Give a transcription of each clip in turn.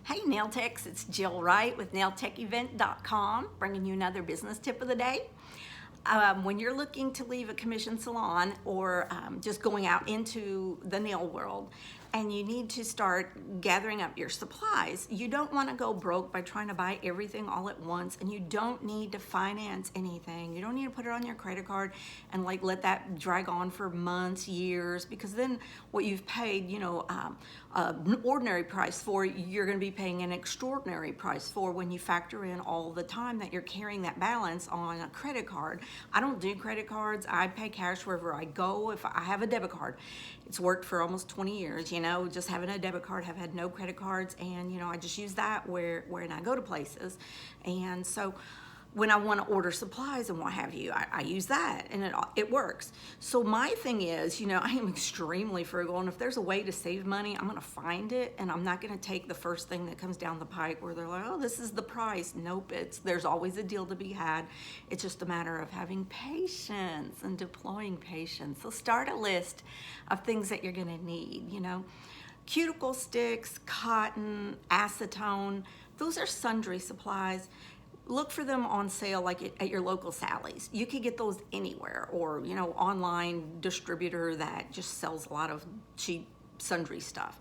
Hey Nail Techs, it's Jill Wright with nailtechevent.com, bringing you another business tip of the day. When you're looking to leave a commission salon or just going out into the nail world and you need to start gathering up your supplies, you don't want to go broke by trying to buy everything all at once, and you don't need to finance anything. You don't need to put it on your credit card and like let that drag on for months, years, because then what you've paid, an ordinary price for, you're going to be paying an extraordinary price for when you factor in all the time that you're carrying that balance on a credit card. I don't do credit cards. I pay cash wherever I go. If I have a debit card, it's worked for almost 20 years, just having a debit card. Have had no credit cards, and I just use that when I go to places. And so when I want to order supplies and what have you, I use that, and it works. So my thing is, I am extremely frugal, and if there's a way to save money, I'm going to find it, and I'm not going to take the first thing that comes down the pike where they're like, oh, this is the price. Nope, there's always a deal to be had. It's just a matter of having patience and deploying patience. So start a list of things that you're going to need, cuticle sticks, cotton, acetone. Those are sundry supplies. Look for them on sale like at your local Sally's. You can get those anywhere, or online distributor that just sells a lot of cheap sundry stuff.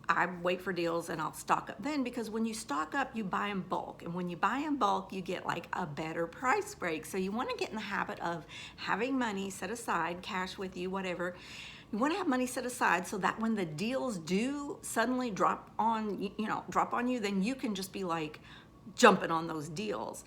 I wait for deals and I'll stock up then, because when you stock up, you buy in bulk, and when you buy in bulk, you get like a better price break. So you want to get in the habit of having money set aside, cash with you, whatever. You want to have money set aside so that when the deals do suddenly drop on you, then you can just be like jumping on those deals.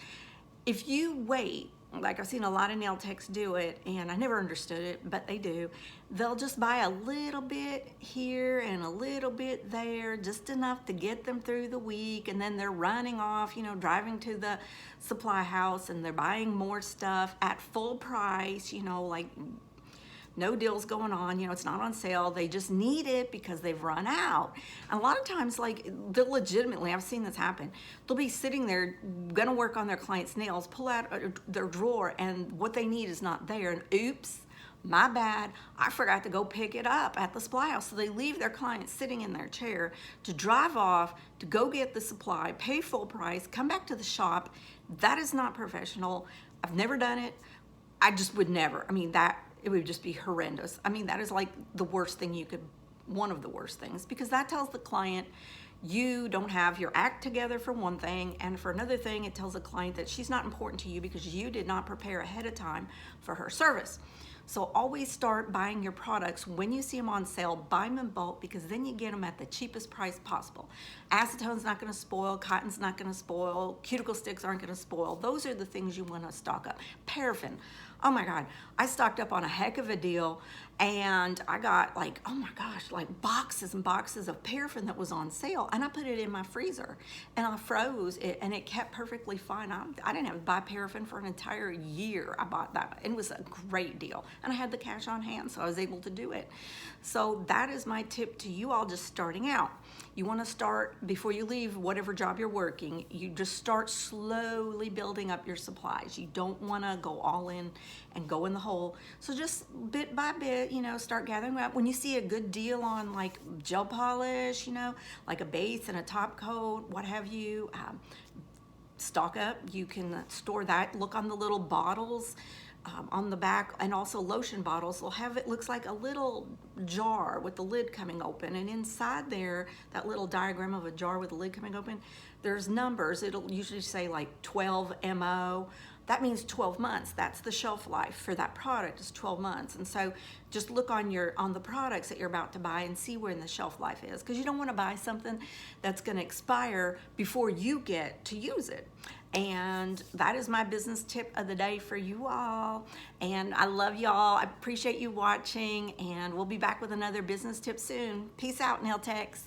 If you wait, like I've seen a lot of nail techs do it, and I never understood it, but they do. They'll just buy a little bit here and a little bit there, just enough to get them through the week, and then they're running off, driving to the supply house, and they're buying more stuff at full price, like no deals going on, it's not on sale. They just need it because they've run out. And a lot of times, they'll legitimately, I've seen this happen. They'll be sitting there, gonna work on their client's nails, pull out their drawer, and what they need is not there. And oops, my bad, I forgot to go pick it up at the supply house. So they leave their client sitting in their chair to drive off, to go get the supply, pay full price, come back to the shop. That is not professional. I've never done it. I just would never. It would just be horrendous. That is like the worst thing one of the worst things, because that tells the client you don't have your act together, for one thing, and for another thing, it tells the client that she's not important to you because you did not prepare ahead of time for her service. So always start buying your products when you see them on sale. Buy them in bulk, because then you get them at the cheapest price possible. Acetone's not going to spoil, cotton's not going to spoil, cuticle sticks aren't going to spoil. Those are the things you want to stock up. Paraffin. Oh my God, I stocked up on a heck of a deal, and I got boxes and boxes of paraffin that was on sale, and I put it in my freezer, and I froze it, and it kept perfectly fine. I didn't have to buy paraffin for an entire year. I bought that. It was a great deal, and I had the cash on hand, so I was able to do it. So that is my tip to you all just starting out. You want to start, before you leave whatever job you're working, you just start slowly building up your supplies. You don't want to go all in and go in the hole. So just bit by bit, start gathering up. When you see a good deal on like gel polish, like a base and a top coat, what have you, stock up. You can store that. Look on the little bottles on the back, and also lotion bottles will have, it looks like a little jar with the lid coming open, and inside there, that little diagram of a jar with the lid coming open, there's numbers. It'll usually say like 12 MO. That means 12 months. That's the shelf life for that product, is 12 months. And so just look on the products that you're about to buy and see when the shelf life is, because you don't want to buy something that's going to expire before you get to use it. And that is my business tip of the day for you all. And I love y'all. I appreciate you watching, and we'll be back with another business tip soon. Peace out, nail techs.